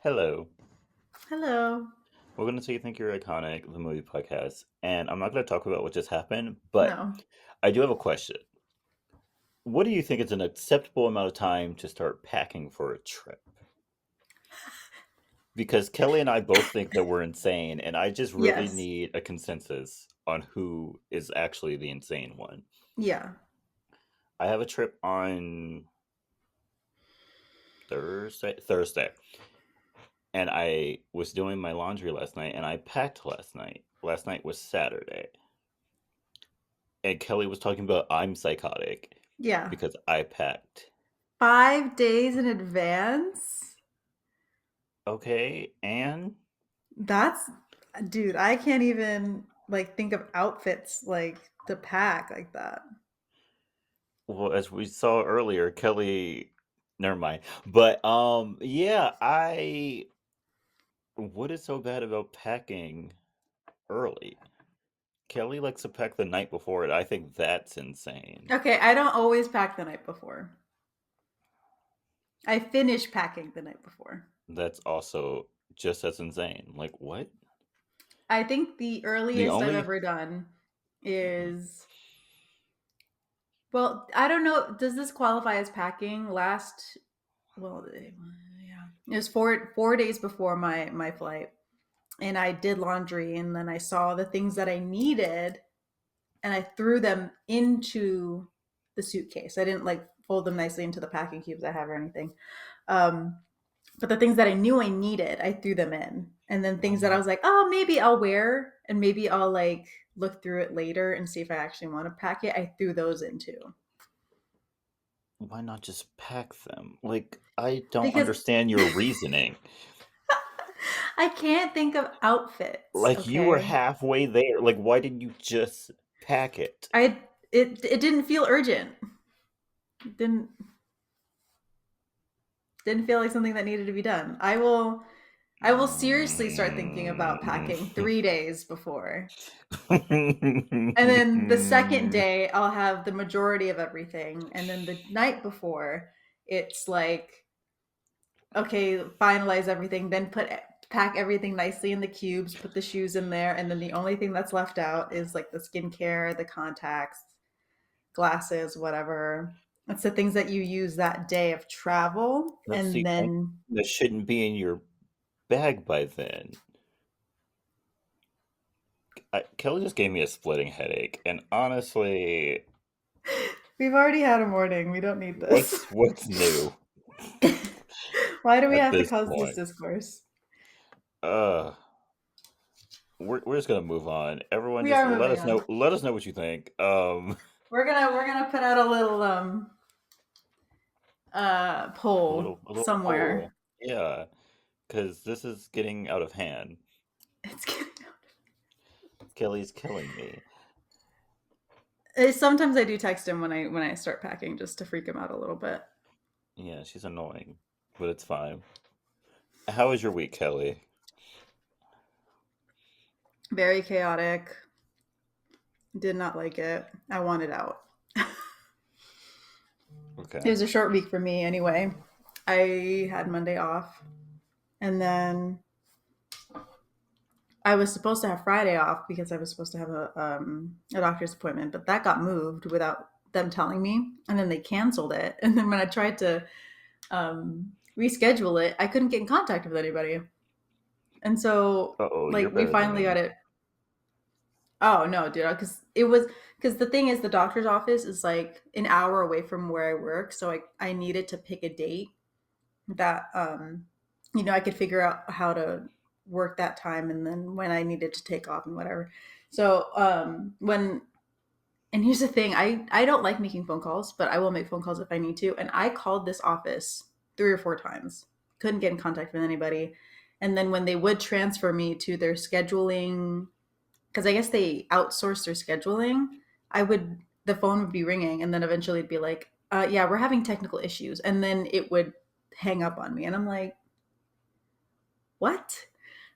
Hello. Hello. We're going to say You Think You're Iconic, the movie podcast. And I'm not going to talk about what just happened, but No. I do have a question. What do you think is an acceptable amount of time to start packing for a trip? Because Kelly and I both think that we're insane, and I just really Yes. need a consensus on who is actually the insane one. Yeah. I have a trip on Thursday, and I was doing my laundry last night, and I packed last night. Last night was Saturday. And Kelly was talking about I'm psychotic Yeah. because I packed. 5 days in advance? Okay, and That's, dude, I can't even think of outfits to pack like that. well, as we saw earlier, Kelly. Never mind. But yeah, I. What is so bad about packing early? Kelly likes to pack the night before it. I think that's insane. Okay, I don't always pack the night before. I finish packing the night before. That's also just as insane. Like what? I think the The earliest I've only. ever done is, well, I don't know, does this qualify as packing? Yeah. It was four days before my flight. And I did laundry and then I saw the things that I needed and I threw them into the suitcase. I didn't fold them nicely into the packing cubes I have or anything. Um, but the things that I knew I needed, I threw them in. And then Why things that I not? was like, oh, maybe I'll wear and maybe I'll look through it later and see if I actually want to pack it, I threw those into. Why not just pack them? Like I don't Because understand your reasoning. I can't think of outfits, Like you were okay? halfway there. Like why didn't you just pack it? It didn't feel urgent. It didn't feel like something that needed to be done. I will seriously start thinking about packing 3 days before. And then the second day I'll have the majority of everything. And then the night before, it's like, okay, finalize everything, then pack everything nicely in the cubes, put the shoes in there, and then the only thing that's left out is like the skincare, the contacts, glasses, whatever. It's the things that you use that day of travel. That's And the only then thing that shouldn't be in your bag by then. Kelly just gave me a splitting headache, and honestly, we've already had a morning. We don't need this. what's new Why do we at have to this cause this point? discourse? Uh, we're just gonna move on. Everyone, We just are let moving us know. on. Let us know what you think. We're gonna put out a little poll A little poll. somewhere. Yeah, because this is getting out of hand. It's getting Kelly's killing me. sometimes I do text him when I start packing just to freak him out a little bit. Yeah, she's annoying, but it's fine. How was your week, Kelly? Very chaotic. Did not like it. I wanted out. It Okay. was a short week for me anyway. I had Monday off and then I was supposed to have Friday off because I was supposed to have a doctor's appointment, but that got moved without them telling me, and then they canceled it. And then when I tried to reschedule it, I couldn't get in contact with anybody, and so Uh-oh, you're we better than finally got me. it. Oh no, dude, because the thing is, the doctor's office is like an hour away from where I work, so I needed to pick a date that I could figure out how to work that time and then when I needed to take off and whatever. So when and here's the thing, I don't like making phone calls, but I will make phone calls if I need to. And I called this office 3 or 4 times, couldn't get in contact with anybody. And then when they would transfer me to their scheduling, because I guess they outsource their scheduling, the phone would be ringing, and then eventually it'd be like, yeah, we're having technical issues, and then it would hang up on me, and I'm like, what?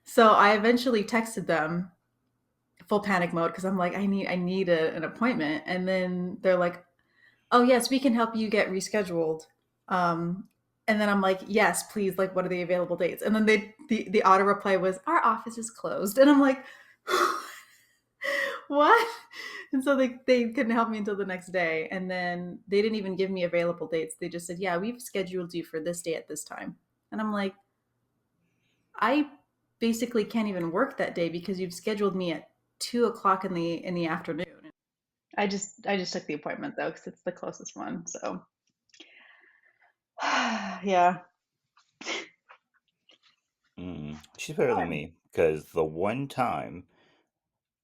So I eventually texted them full panic mode because I'm like, I need an appointment, and then they're like, oh yes, we can help you get rescheduled. Um, And then I'm like, yes, please, like, what are the available dates? And then the auto reply was, our office is closed. And I'm like, what? And so they couldn't help me until the next day. And then they didn't even give me available dates. They just said, yeah, we've scheduled you for this day at this time. And I'm like, I basically can't even work that day because you've scheduled me at 2 o'clock in the afternoon. I just took the appointment though because it's the closest one. So yeah. She's better than Fun. me because the one time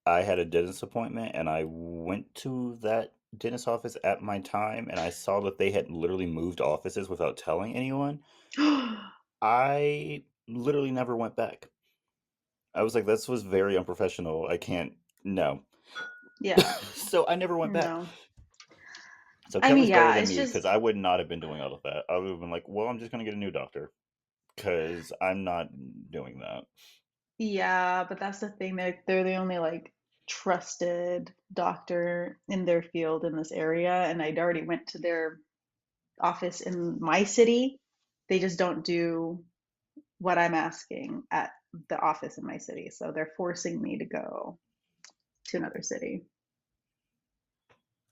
I had a dentist appointment and I went to that dentist office at my time and I saw that they had literally moved offices without telling anyone. I literally never went back. I was like, this was very unprofessional. I can't, no. Yeah. So I never went back. No. So I mean, Kelly's better yeah, than it's me because just I would not have been doing all of that. I would have been like, well, I'm just going to get a new doctor because I'm not doing that. yeah, but that's the thing. They're the only like trusted doctor in their field in this area, and I'd already went to their office in my city. They just don't do what I'm asking at the office in my city, so they're forcing me to go to another city.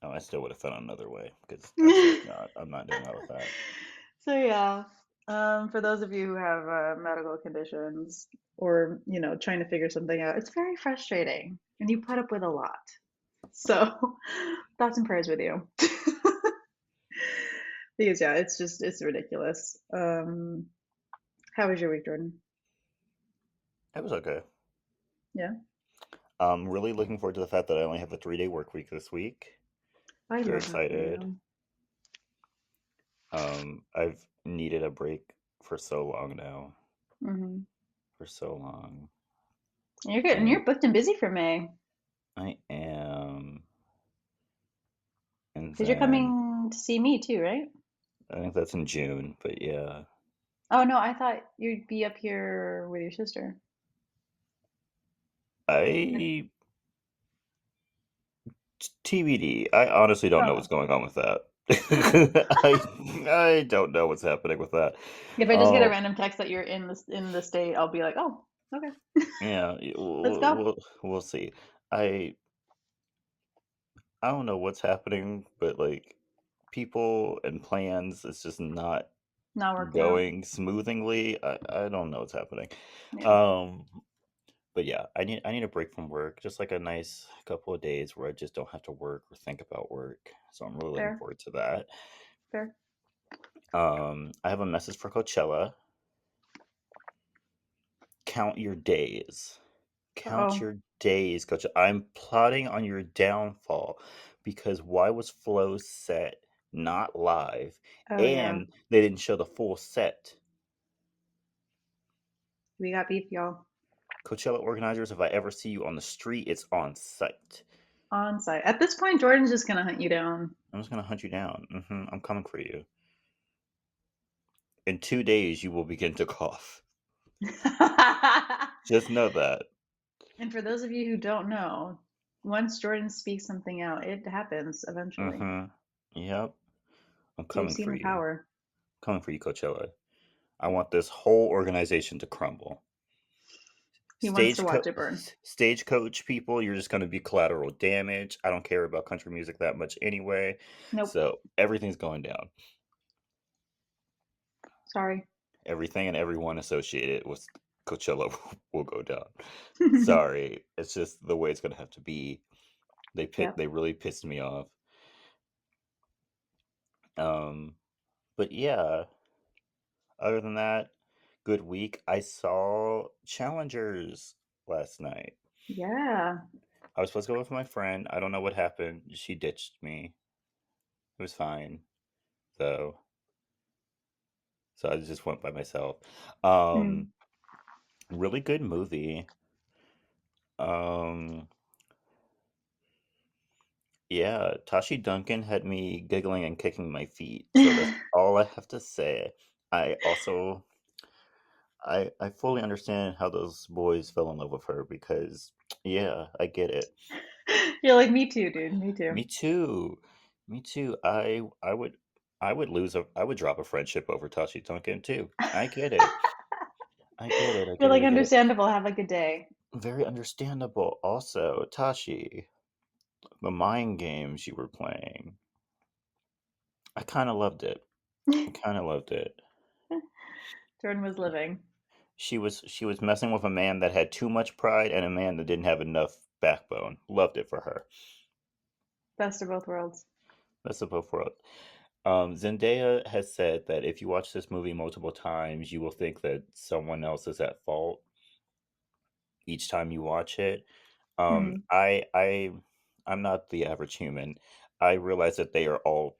Oh, I still would have found another way because that's just not, I'm not doing all of that. So yeah, for those of you who have medical conditions or trying to figure something out, it's very frustrating, and you put up with a lot. So thoughts and prayers with you. Because yeah, it's ridiculous. How was your week, Jordan? It was okay. Yeah, I'm really looking forward to the fact that I only have a 3-day work week this week. I Very love that for excited. you. I've needed a break for so long now. Hmm. For so long. You're good, and And you're booked and busy for May I am. And because you're then coming to see me too, right? I think that's in June, but yeah. Oh no, I thought you'd be up here with your sister. I TBD. I honestly don't know Okay. what's going on with that. Okay. I I don't know what's happening with that. If I just get a Um, random text that you're in the state, I'll be like, oh, okay, yeah, let's go. we'll see. I I don't know what's happening, but like people and plans, it's just not Not working out. going smoothly. I don't know what's happening. Yeah, Um, but yeah, I need a break from work, just like a nice couple of days where I just don't have to work or think about work. So I'm really looking fair, forward to that. fair. I have a message for Coachella. Count your days. Count Oh, your days, Coach. I'm plotting on your downfall because why was Flow set not live oh yeah, and they didn't show the full set? we got beef, y'all. Coachella organizers, if I ever see you on the street, it's on site. On site. At this point, Jordan's just gonna hunt you down. I'm just gonna hunt you down. I'm coming for you. In 2 days, you will begin to cough. Just know that. And for those of you who don't know, once Jordan speaks something out, it happens eventually. hmm Yep. I'm We've coming seen for the you. power. Coming for you, Coachella. I want this whole organization to crumble. He wants to Stage watch it burn. stagecoach people, you're just going to be collateral damage. I don't care about country music that much anyway. Nope. So everything's going down. Sorry. Everything and everyone associated with Coachella will go down. Sorry, it's just the way it's going to have to be. Yep. They really pissed me off. Um, but yeah, other than that, good week. I saw Challengers last night. Yeah. I was supposed to go with my friend. I don't know what happened. She ditched me. It was fine. So I just went by myself. Um, Hmm. really good movie. Um, yeah, Tashi Duncan had me giggling and kicking my feet. So that's all I have to say. I also I fully understand how those boys fell in love with her because yeah, I get it. You're like, me too, dude. Me too. Me too. Me too. I would. I would drop a friendship over Tashi Tonkin too. I get it. I get it. I You're get it. like I get it. understandable. Have a good day. Very understandable. Also, Tashi, the mind games you were playing, I kind of loved it. I kind of loved it. Jordan was living. She was messing with a man that had too much pride and a man that didn't have enough backbone. Loved it for her. Best of both worlds. That's the both world. Zendaya has said that if you watch this movie multiple times, you will think that someone else is at fault each time you watch it. Um, Hmm. I I I'm not the average human. I realize that they are all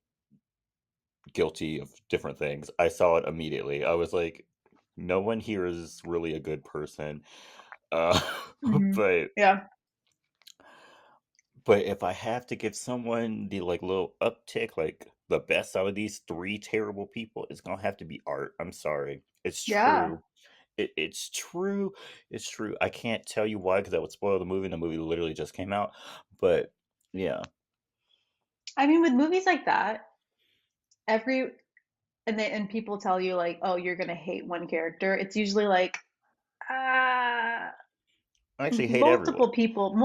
guilty of different things. I saw it immediately. I was like, no one here is really a good person. Uh, Hmm. but Yeah. but if I have to give someone the like little uptick, like the best out of these three terrible people, it's gonna have to be Art. I'm sorry. It's Yeah. true. It's true. It's true. I can't tell you why because that would spoil the movie. And the movie literally just came out. But yeah, I mean, with movies like that, every and people tell you like, oh, you're gonna hate one character. It's usually like, uh, I actually hate everyone.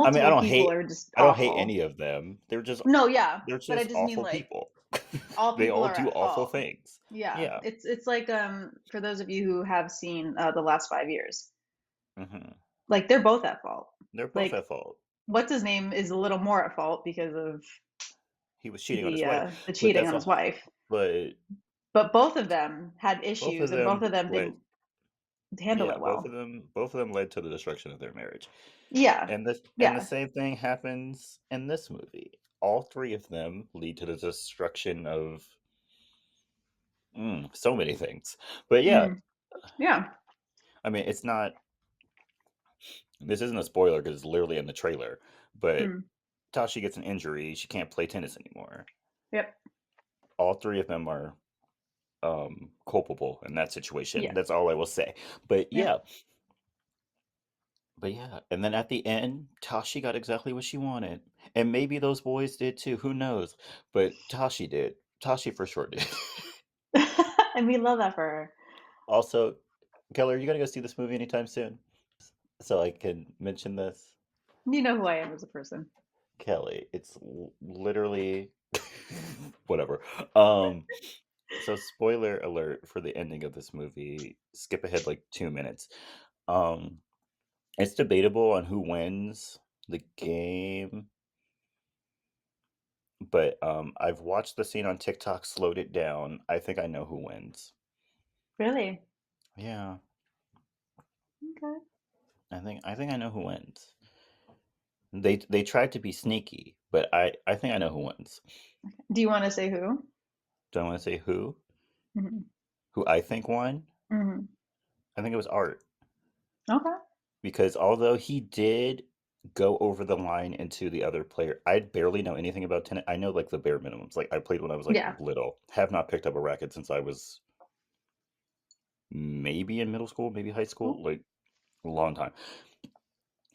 I mean, multiple people are just I don't hate awful. any of them. No, yeah, They're but I just just mean awful like people. all They people all are do at awful fault. things. Yeah, Yeah. it's like for those of you who have seen the last 5 years, Hmm. like they're both at fault. They're both Like at fault. what's his name is a little more at fault because of He was cheating on his wife, the but cheating that's on his all. wife. But But both of them had both issues, of and both them of them led. didn't handle Yeah, it well. both of them led to the destruction of their marriage. Yeah, And the yeah. same thing happens in this movie. All three of them lead to the destruction of so many things. But yeah, Mm, yeah. I mean, it's not. This isn't a spoiler because it's literally in the trailer. But Mm, Tashi gets an injury; she can't play tennis anymore. yep. All three of them are culpable in that situation. Yeah. That's all I will say. But Yep. yeah, but yeah, and then at the end, Tashi got exactly what she wanted, and maybe those boys did too. Who knows? But Tashi did. Tashi for sure did. And we love that for her. Also, Keller, are you gonna go see this movie anytime soon? So I can mention this. You know who I am as a person. Kelly, it's literally whatever. Um, so spoiler alert for the ending of this movie. Skip ahead like 2 minutes. Um, it's debatable on who wins the game, but I've watched the scene on TikTok, slowed it down. I think I know who wins. Really? Yeah, Okay. I think I know who wins. They tried to be sneaky, but I think I know who wins. Do you want to say who? Do I want to say who? Hmm. Who I think won? Hmm. I think it was Art Okay. because although he did go over the line into the other player, I barely know anything about tennis. I know like the bare minimums. Like I played when I was like Yeah. little. Have not picked up a racket since I was maybe in middle school, maybe high school, Cool. like a long time.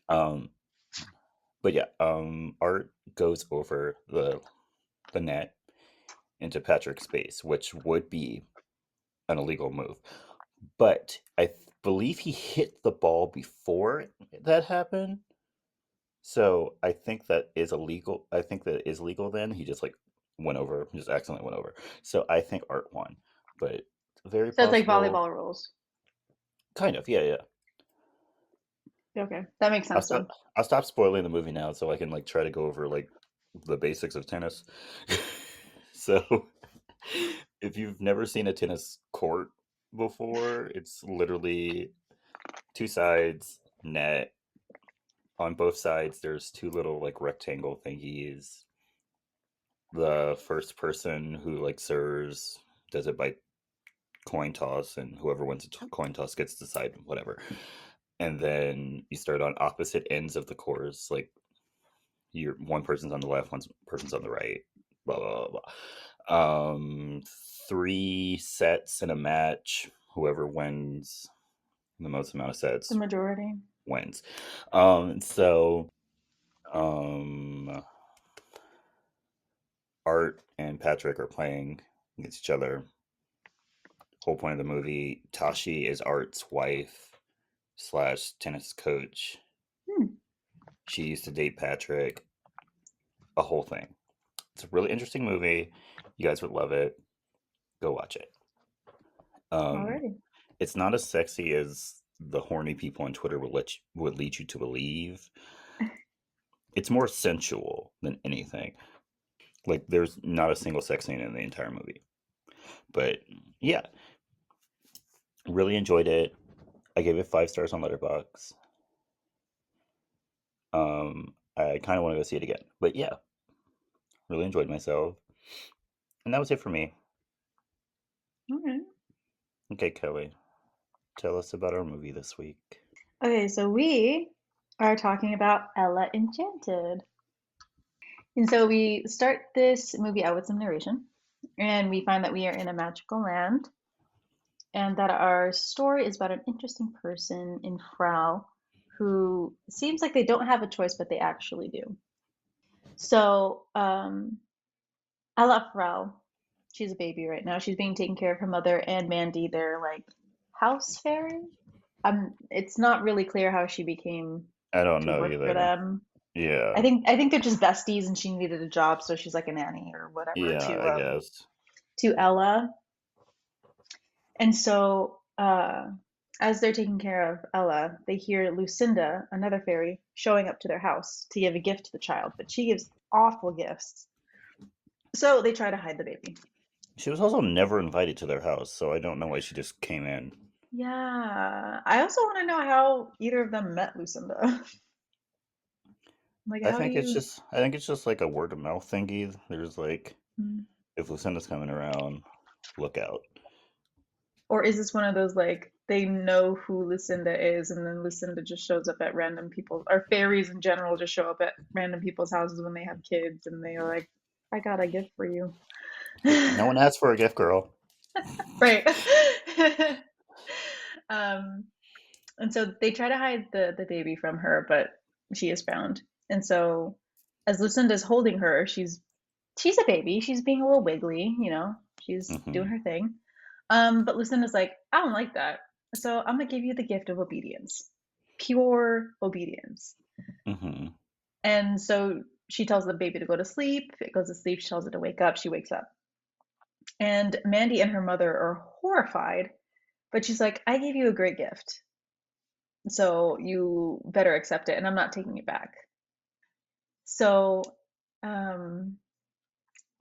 Um, but yeah, Art goes over the net into Patrick's space, which would be an illegal move. But believe he hit the ball before that happened. So I think that is illegal. I think that is legal then. He just like went over, just accidentally went over. So I think Art won. But very So it's like possible. volleyball rules. Kind of, yeah, yeah. Okay. That makes I'll sense stop then. I'll stop spoiling the movie now so I can like try to go over like the basics of tennis. So if you've never seen a tennis court before, it's literally two sides, net. On both sides, there's two little like rectangle thingies. The first person who like serves does it by coin toss, and whoever wins a coin toss gets to decide whatever. And then you start on opposite ends of the course, like you're one person's on the left, one person's on the right. Blah blah blah. blah. 3 sets in a match. Whoever wins the most amount of The sets majority. wins. So um, Art and Patrick are playing. against each other. Whole point of the movie, Tashi is Art's wife slash tennis coach. Hmm. She used to date Patrick. A whole thing. It's a really interesting movie. You guys would love it. Go watch it. Um, Alrighty. it's not as sexy as the horny people on Twitter would lead you to believe. It's more sensual than anything. Like there's not a single sex scene in the entire movie. But yeah, really enjoyed it. I gave it 5 stars on Letterboxd. I kind of want to go see it again. But yeah, really enjoyed myself. And that was it for me. Okay. Okay, Kelly, tell us about our movie this week. Okay, so we are talking about Ella Enchanted. And so we start this movie out with some narration, and we find that we are in a magical land, and that our story is about an interesting person in Frau who seems like they don't have a choice, but they actually do. So, Ella Frau, she's a baby right now. She's being taken care of her mother and Mandy. They're like house fairy. It's not really clear how she became I don't to know work for either. them. I Yeah. think I think they're just besties, and she needed a job, so she's like a nanny or whatever Yeah, I guess. to Ella. And so, as they're taking care of Ella, they hear Lucinda, another fairy, showing up to their house to give a gift to the child, but she gives awful gifts. So they try to hide the baby. She was also never invited to their house, so I don't know why she just came in. Yeah, I also want to know how either of them met Lucinda. Like, how do you? I think it's just like a word of mouth thingy. There's like Hmm. if Lucinda's coming around, look out. Or is this one of those like they know who Lucinda is, and then Lucinda just shows up at random people, or fairies in general just show up at random people's houses when they have kids, and they are like, "I got a gift for you." No one asked for a gift, girl. Right. um, and so they try to hide the baby from her, but she is found. And so as Lucinda's holding her, she's a baby. She's being a little wiggly, she's doing Hmm. her thing. But Lucinda's like, I don't like that. So I'm gonna give you the gift of obedience. Pure obedience. Hmm. And so she tells the baby to go to sleep. It goes to sleep. She tells it to wake up. She wakes up. And Mandy and her mother are horrified, but she's like, I gave you a great gift. So you better accept it, and I'm not taking it back. So, um,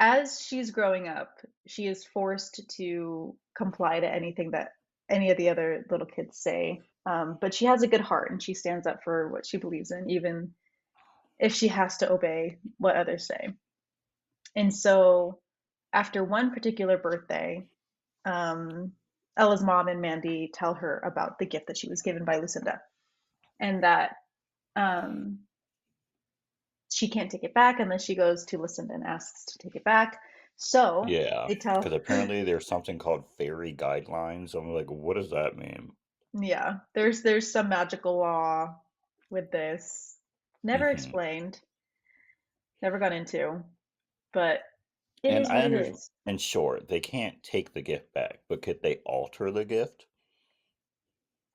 as she's growing up, she is forced to comply to anything that any of the other little kids say. But she has a good heart, and she stands up for what she believes in, even if she has to obey what others say. And so, after one particular birthday, um, Ella's mom and Mandy tell her about the gift that she was given by Lucinda, and that um, she can't take it back unless she goes to Lucinda and asks to take it back. So Yeah, they because tell, apparently there's something called fairy guidelines. I'm like, what does that mean? yeah, there's some magical law with this. Never Hmm. explained, never got into, but it And is I what it understand. is. And sure, they can't take the gift back, but could they alter the gift?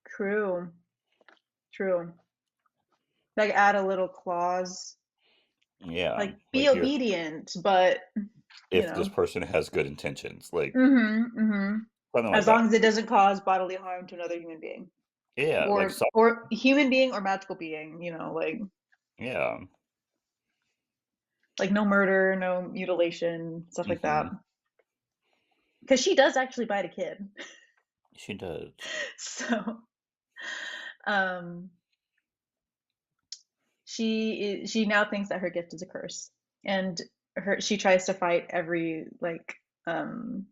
True, true. Like add a little clause, Yeah, like be like here, obedient, but you if this know, person has good intentions, like mm-hmm. something like As long that. as it doesn't cause bodily harm to another human being, Yeah, like so. or human being or magical being, Yeah. like no murder, no mutilation, stuff like that. Hmm. Because she does actually bite a kid. She does. So, um, she now thinks that her gift is a curse, and she tries to fight every like um,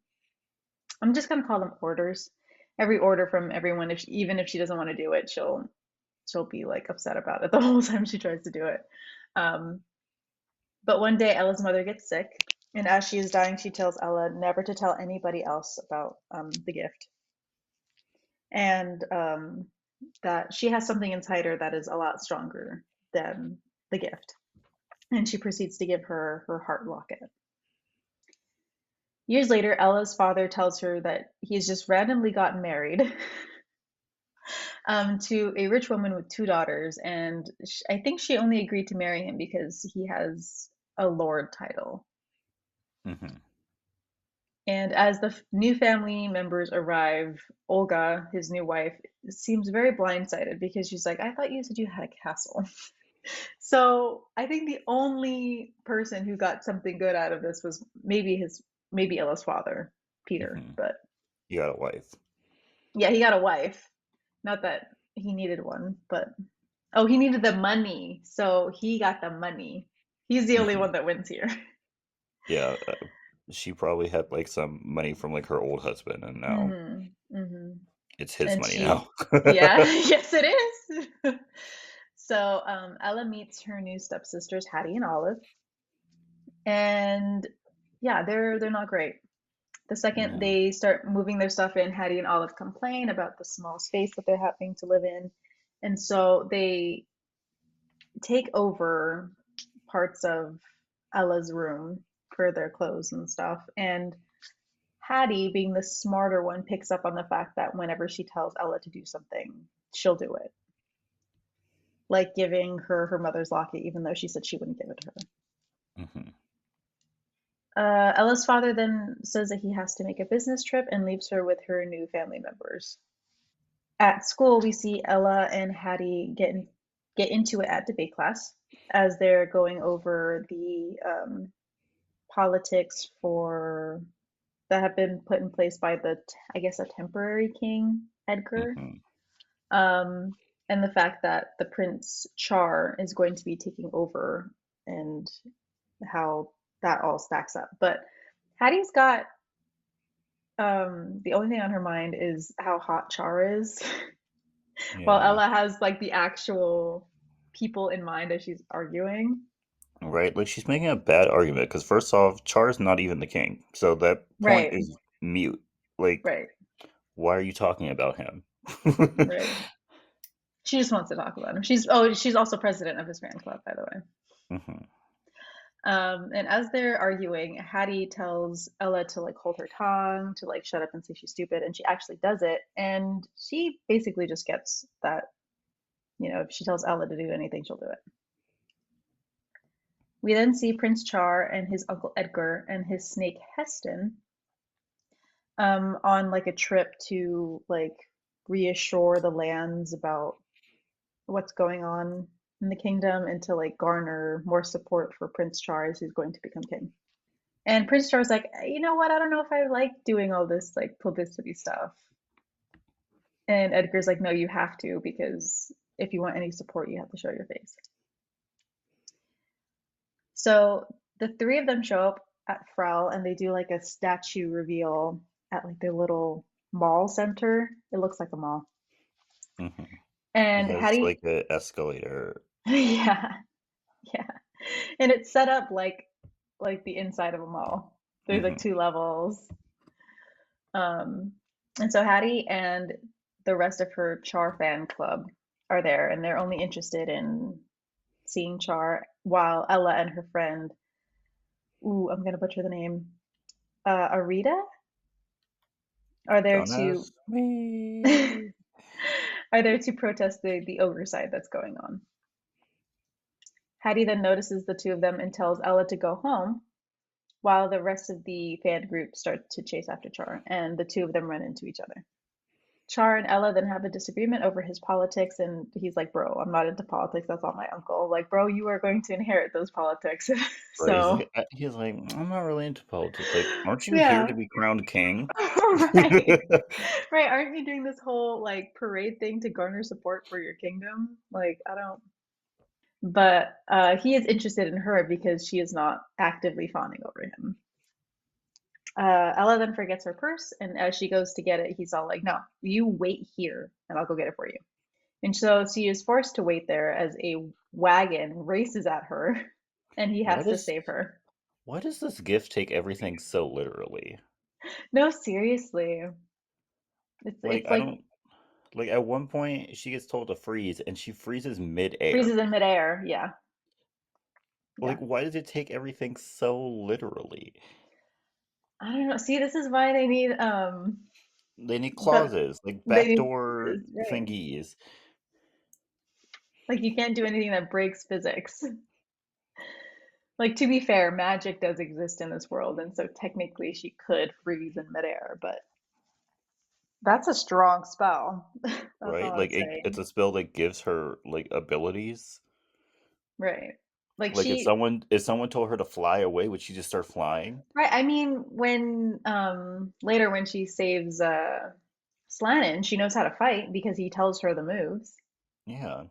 I'm just gonna call them orders. Every order from everyone, even if she doesn't want to do it, she'll be like upset about it the whole time she tries to do it. Um, but one day Ella's mother gets sick, and as she is dying, she tells Ella never to tell anybody else about the gift, and that she has something inside her that is a lot stronger than the gift. And she proceeds to give her heart locket. Years later, Ella's father tells her that he's just randomly gotten married to a rich woman with two daughters, and I think she only agreed to marry him because he has a lord title. Hmm. And as the new family members arrive, Olga, his new wife, seems very blindsided because she's like, I thought you said you had a castle. So I think the only person who got something good out of this was maybe Ella's father, Peter. Hmm. But You got a wife. yeah, he got a wife. Not that he needed one, but oh, he needed the money. So he got the money. He's the only Hmm. one that wins here. Yeah, she probably had like some money from like her old husband, and now Hmm. Hmm. it's his And money she, now. yeah, yes, it is. So Ella meets her new stepsisters, Hattie and Olive, and yeah, they're not great. The second No. they start moving their stuff in, Hattie and Olive complain about the small space that they're having to live in, and so they take over parts of Ella's room for their clothes and stuff. And Hattie, being the smarter one, picks up on the fact that whenever she tells Ella to do something, she'll do it. Like giving her her mother's locket, even though she said she wouldn't give it to her. Hmm. Ella's father then says that he has to make a business trip and leaves her with her new family members. At school, we see Ella and Hattie get into it at debate class as they're going over the politics for that have been put in place by I guess, a temporary king, Edgar, Hmm. um, and the fact that the Prince Char is going to be taking over and how that all stacks up. But Hattie's got the only thing on her mind is how hot Char is, while Yeah. Ella has like the actual people in mind as she's arguing. Right. Like she's making a bad argument because first off, Char's not even the king, so that point Right, is mute. Like, right, why are you talking about him? right. She just wants to talk about him. She's also president of his fan club, by the way. Hmm. And as they're arguing, Hattie tells Ella to like hold her tongue, to like shut up and say she's stupid, and she actually does it. And she basically just gets that, if she tells Ella to do anything, she'll do it. We then see Prince Char and his uncle Edgar and his snake Heston on like a trip to like reassure the lands about what's going on in the kingdom and to like garner more support for Prince Charles, who's going to become king. And Prince Charles like, you know what? I don't know if I like doing all this like publicity stuff. And Edgar's like, no, you have to because if you want any support, you have to show your face. So the three of them show up at Frel and they do like a statue reveal at like their little mall center. It looks like a mall. Hmm. It And has Hattie, like an escalator. yeah, yeah. And it's set up like the inside of a mall. There's like Hmm. two levels. Um, and so Hattie and the rest of her Char fan club are there, and they're only interested in seeing Char, while Ella and her friend, ooh, I'm gonna butcher the name, Arita, are there Don't to ask are me. there to protest the oversight that's going on. Hattie then notices the two of them and tells Ella to go home, while the rest of the fan group start to chase after Char, and the two of them run into each other. Char and Ella then have a disagreement over his politics, and he's like, "Bro, I'm not into politics. That's all my uncle. Like, bro, you are going to inherit those politics." Right. So, He's like, I'm not really into politics. Like, aren't you here yeah, to be crowned king? right, right. Aren't you doing this whole like parade thing to garner support for your kingdom? Like, I don't. But he is interested in her because she is not actively fawning over him. Ella then forgets her purse, and as she goes to get it, he's all like, "No, you wait here, and I'll go get it for you." And so she is forced to wait there as a wagon races at her, and he Why has to does save her. why does this gift take everything so literally? No, seriously, Like, it's I like don't like at one point she gets told to freeze and she freezes mid-air. freezes in midair. Yeah, yeah. Like, why does it take everything so literally? I don't know. See, this is why they need They need the clauses, like they need backdoor right. thingies. Like you can't do anything that breaks physics. Like to be fair, magic does exist in this world, and so technically she could freeze in midair, but that's a strong spell. That's Right? all Like I'd say. it's a spell that gives her like abilities. Right. Like Like she if someone told her to fly away, would she just start flying? right, I mean when later when she saves Slannon, she knows how to fight because he tells her the moves. Yeah.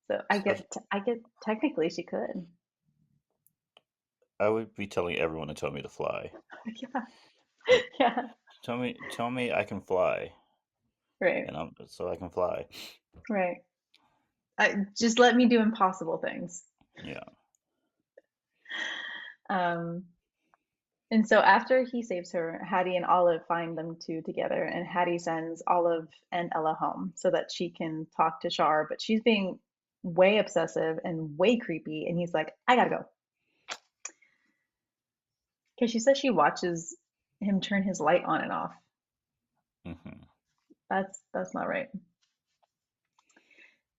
So Especially, I get technically she could. I would be telling everyone to tell me to fly. Yeah. Like Yeah. tell me I can fly, Right. and I'm so I can fly. Right. Just let me do impossible things. Yeah. Um, and so after he saves her, Hattie and Olive find them two together, and Hattie sends Olive and Ella home so that she can talk to Char, but she's being way obsessive and way creepy, and he's like, I gotta go. Because she says she watches him turn his light on and off. Hmm. That's not right.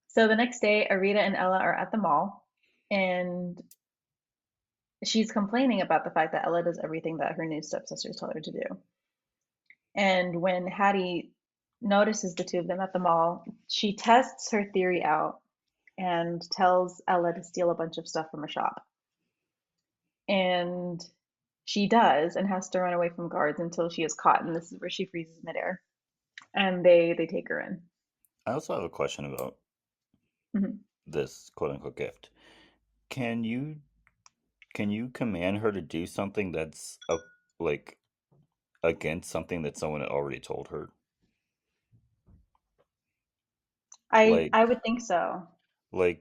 So the next day, Arita and Ella are at the mall, and she's complaining about the fact that Ella does everything that her new stepsisters tell her to do. And when Hattie notices the two of them at the mall, she tests her theory out and tells Ella to steal a bunch of stuff from a shop. And she does and has to run away from guards until she is caught. And this is where she freezes midair. And they take her in. I also have a question about Mhm. this quote unquote gift. Can you command her to do something that's like against something that someone had already told her? Like I would think so.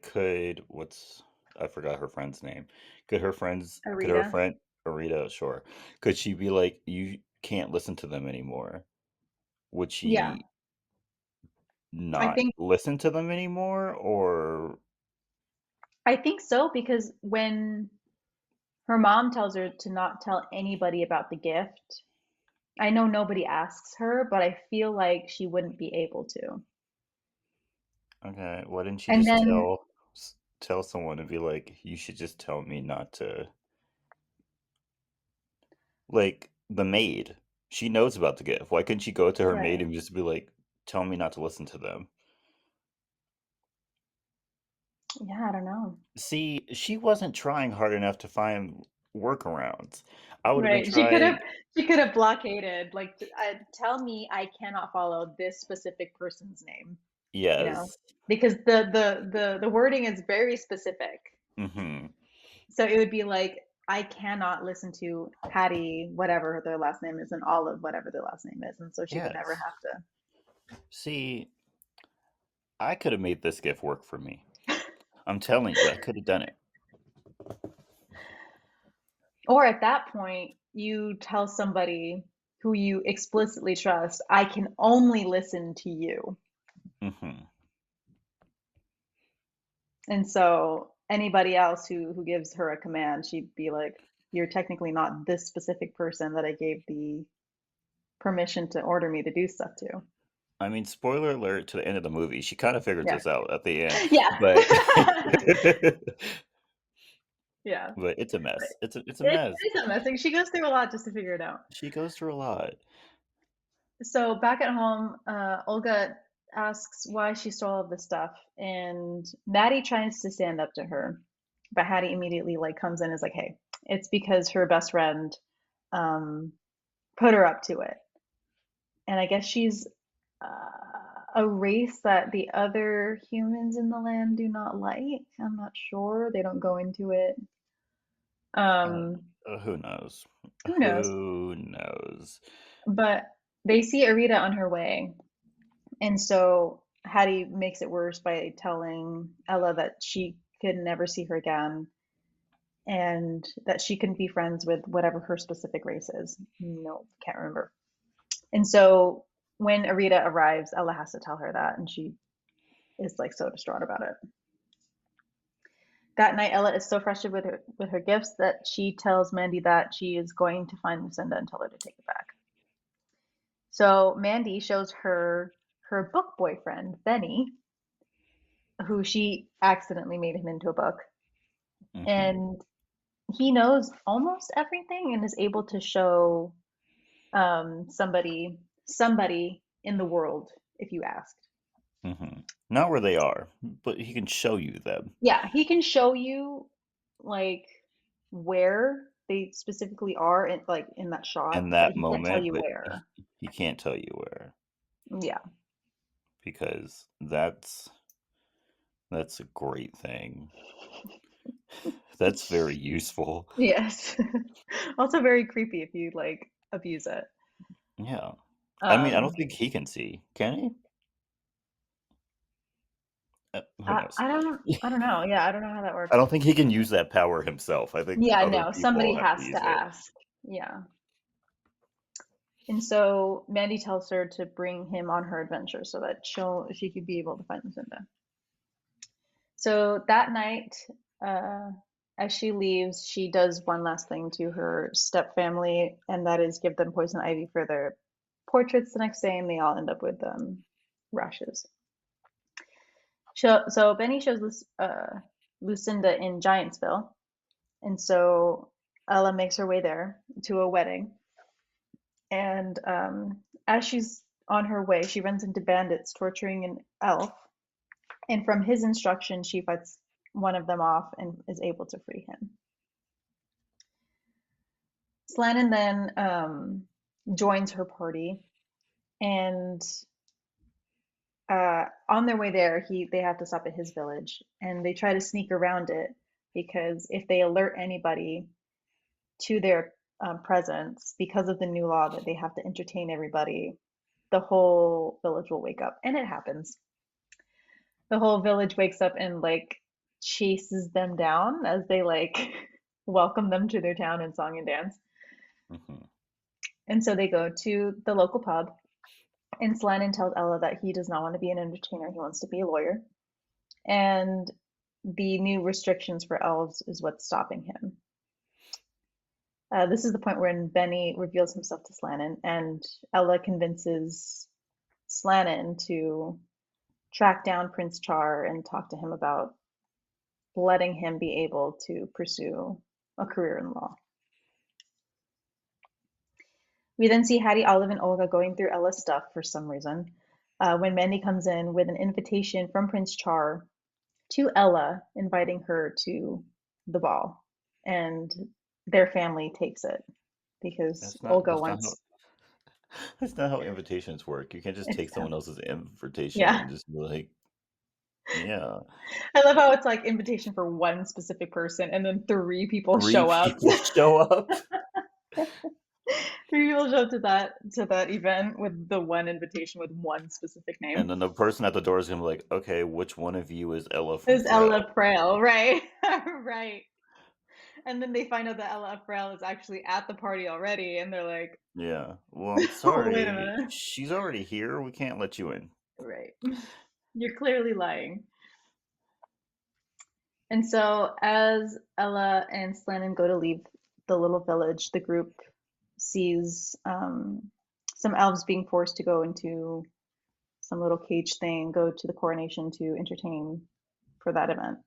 could what's I forgot her friend's name. Could her Arita. friend Arita, sure. Could she be like, you can't listen to them anymore? Would Yeah, she I not think listen to them anymore, or I think so because when her mom tells her to not tell anybody about the gift, I know nobody asks her, but I feel like she wouldn't be able to. okay, why didn't she And just then, tell someone and be like, you should just tell me not to, like the maid. She knows about the gift. Why couldn't she go to her maid right, and just be like, tell me not to listen to them? yeah, I don't know. See, she wasn't trying hard enough to find workarounds. I would have been Right, trying, she could have blockaded, like, tell me I cannot follow this specific person's name, you know, yes. because the wording is very specific. Hmm. So it would be like, I cannot listen to Hattie, whatever their last name is, and Olive, whatever their last name is, and so she would never Yes. have to. See, I could have made this gift work for me. I'm telling you, I could have done it. Or at that point, you tell somebody who you explicitly trust, I can only listen to you. Hmm. And so anybody else who gives her a command, she'd be like, you're technically not this specific person that I gave the permission to order me to do stuff to. I mean, spoiler alert to the end of the movie. She kind of figures Yeah. this out at the end, Yeah. but Yeah. but it's a But mess. It's a it mess. is a mess. Like, she goes through a lot just to figure it out. She goes through a lot. So back at home, Olga asks why she stole all of this stuff, and Maddie tries to stand up to her, but Hattie immediately like comes in and is like, "Hey, it's because her best friend um, put her up to it." And I guess she's a race that the other humans in the land do not like. I'm not sure. They don't go into it. Uh, Um, who knows? who knows? Who knows? But they see Arita on her way, and so Hattie makes it worse by telling Ella that she could never see her again and that she couldn't be friends with whatever her specific race is. No, can't remember. And so when Arita arrives, Ella has to tell her that, and she is like so distraught about it. that night, Ella is so frustrated with her gifts that she tells Mandy that she is going to find Lucinda and tell her to take it back. So Mandy shows her book boyfriend, Benny, who she accidentally made him into a book. Hmm. And he knows almost everything and is able to show somebody in the world if you asked. Hmm. Not where they are, but he can show you them Yeah, he can show you like where they specifically are in like in that shot, in but that he can't tell moment, you but where. he can't tell you where, Yeah. because that's a great thing. That's very useful. Yes. Also very creepy if you like abuse it. Yeah. I mean, I don't Um, think he can see, can he? Who I, knows? I don't I don't know. Yeah, I don't know how that I works. don't think he can use that power himself. I think Yeah, other no, somebody people have to has use to it. ask. Yeah. And so Mandy tells her to bring him on her adventure so that she could be able to find Lucinda. So that night, uh, as she leaves, she does one last thing to her step family, and that is give them poison ivy for their portraits the next day, and they all end up with rashes. So Benny shows Lucinda in Giantsville, and so Ella makes her way there to a wedding. And as she's on her way, she runs into bandits torturing an elf. And from his instruction, she fights one of them off and is able to free him. Slannon then joins her party, and on their way there, they have to stop at his village, and they try to sneak around it because if they alert anybody to their presence, because of the new law that they have to entertain everybody, the whole village will wake up, and it happens. The whole village wakes up and like chases them down as they like welcome them to their town in song and dance. Hmm. And so they go to the local pub, and Slannon tells Ella that he does not want to be an entertainer, he wants to be a lawyer. And the new restrictions for elves is what's stopping him. This is the point when Benny reveals himself to Slannon, and Ella convinces Slannon to track down Prince Char and talk to him about letting him be able to pursue a career in law. We then see Hattie, Olive, and Olga going through Ella's stuff for some reason. When Mandy comes in with an invitation from Prince Char to Ella, inviting her to the ball, and their family takes it because That's not Olga that's not how wants. that's not how invitations work. You can't just It's take someone else's invitation yeah. and just be like, yeah, I love how it's like invitation for one specific person, and then three people three show up. people show up, Three people show up to that event with the one invitation with one specific and name. then the person at the door is gonna be like, okay, which one of you is Ella from It's Frail? Ella Frail, right? Right. And then they find out that Ella Frail is actually at the party already, and they're like, Yeah. Well, I'm "Oh, wait a sorry. minute." She's already here. We can't let you in. Right. You're clearly lying. And so, as Ella and Slannon go to leave the little village, the group sees some elves being forced to go into some little cage thing, go to the coronation to entertain for that event.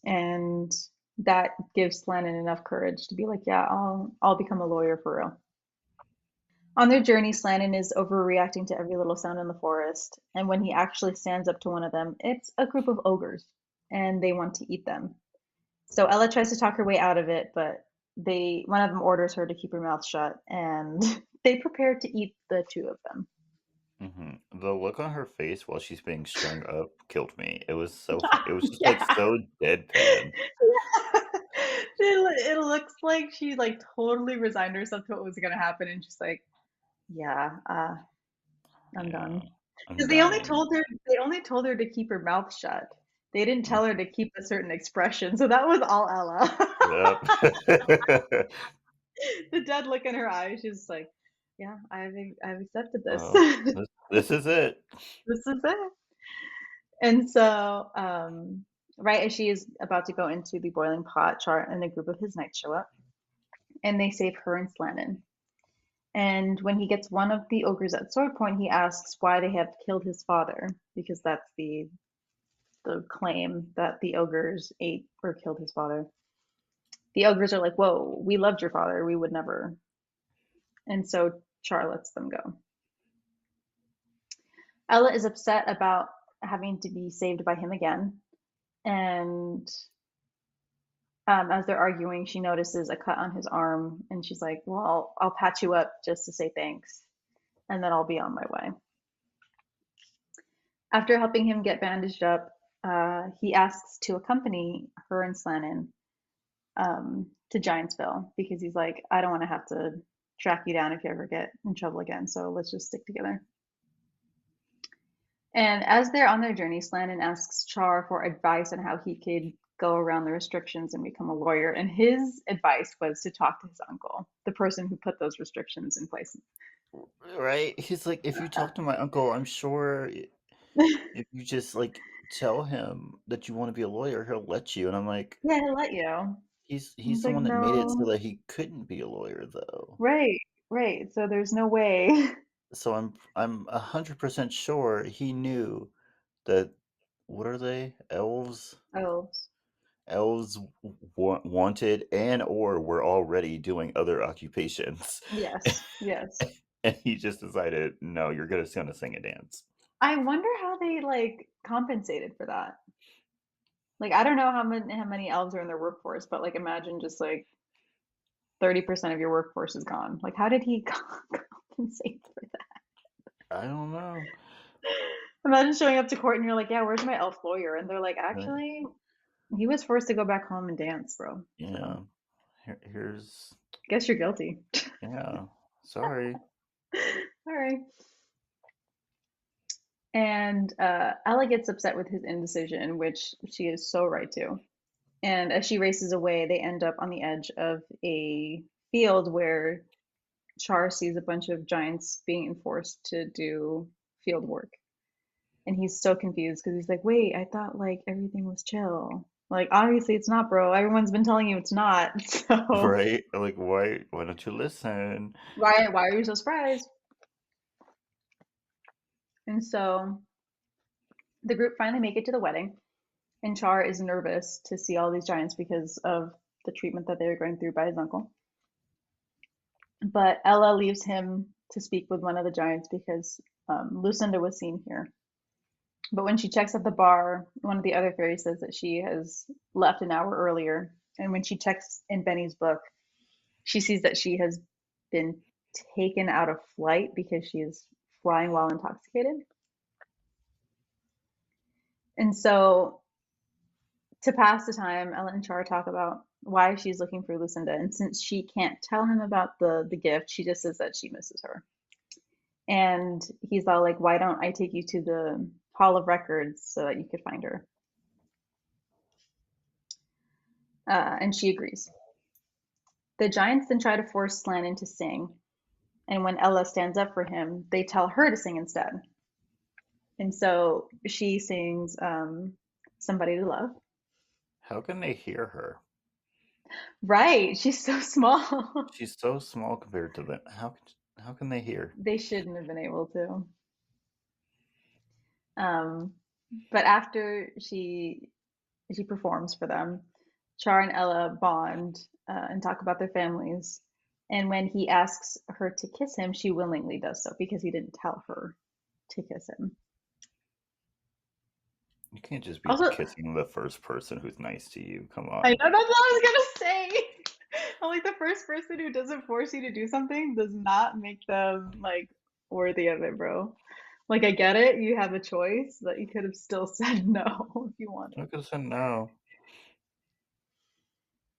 And that gives Slannon enough courage to be like, yeah, I'll become a lawyer for real. On their journey, Slannon is overreacting to every little sound in the forest, and when he actually stands up to one of them, it's a group of ogres, and they want to eat them. So Ella tries to talk her way out of it, but one of them orders her to keep her mouth shut, and they prepare to eat the two of them. The look on her face while she's being strung up killed me. It was just like Yeah. so deadpan. It looks like she like totally resigned herself to what was gonna happen, and she's like, "Yeah, I'm Yeah, done." I'm Because dying. they only told her to keep her mouth shut. They didn't Mm, tell her to keep a certain expression, so that was all Ella. yep. The dead look in her eyes, she's like, "Yeah, I've accepted this. Well, this is it. This is it." And so, Right as she is about to go into the boiling pot, Char and a group of his knights show up, and they save her and Slannon. And when he gets one of the ogres at sword point, he asks why they have killed his father, because that's the claim that the ogres ate or killed his father. The ogres are like, "Whoa, we loved your father. We would never." And so Char lets them go. Ella is upset about having to be saved by him again, and as they're arguing, she notices a cut on his arm, and she's like, "Well, I'll patch you up just to say thanks, and then I'll be on my way." After helping him get bandaged up, he asks to accompany her and Slannon to Giantsville because he's like, "I don't want to have to track you down if you ever get in trouble again, so let's just stick together." And as they're on their journey, Slannon asks Char for advice on how he could go around the restrictions and become a lawyer. And his advice was to talk to his uncle, the person who put those restrictions in place. Right? He's like, if you talk to my uncle, I'm sure if you just like tell him that you want to be a lawyer, he'll let you. And I'm like, Yeah, he'll let you. he's He's like, someone that made it so no. that he couldn't be a lawyer though. Right, right. So there's no way. So I'm 100% sure he knew that what are they? Oh, Elves wanted and or were already doing other occupations. yes, yes. And he just decided, no, you're gonna sing and dance. I wonder how they like compensated for that. Like, I don't know how many elves are in their workforce, but like, imagine just like 30% of your workforce is gone. Like, how did he compensate for that? I don't know. Imagine showing up to court and you're like, "Yeah, where's my elf lawyer?" And they're like, Right? "Actually, he was forced to go back home and dance, bro. So, Yeah. Here's guess you're guilty." yeah. Sorry. All right. And Ella gets upset with his indecision, which she is so right to. And as she races away, they end up on the edge of a field where Char sees a bunch of giants being enforced to do field work. And he's so confused because he's like, "Wait, I thought like everything was chill. Like, obviously it's not, bro. Everyone's been telling you it's not." So Right? Like why don't you listen? why are you so surprised? And so the group finally make it to the wedding, and Char is nervous to see all these giants because of the treatment that they were going through by his uncle. But Ella leaves him to speak with one of the giants because Lucinda was seen here. But when she checks at the bar, one of the other fairies says that she has left an hour earlier. And when she checks in Benny's book, she sees that she has been taken out of flight because she is flying while intoxicated. And so, to pass the time, Ellen and Char talk about why she's looking for Lucinda. And since she can't tell him about the gift, she just says that she misses her. And he's all like, "Why don't I take you to the Hall of Records so that you could find her?" And she agrees. The giants then try to force Slannon to sing, and when Ella stands up for him, they tell her to sing instead. And so she sings "Somebody to Love." How can they hear her? Right, she's so small. She's so small compared to them. How can they hear? They shouldn't have been able to. Um, but after she performs for them, Char and Ella bond and talk about their families. And when he asks her to kiss him, she willingly does so because he didn't tell her to kiss him. You can't just be Also, kissing the first person who's nice to you. Come I know on. that's what I was gonna say. I'm like, the first person who doesn't force you to do something does not make them like worthy of it, bro. Like, I get it, you have a choice, but you could have still said no if you I wanted. could have said no.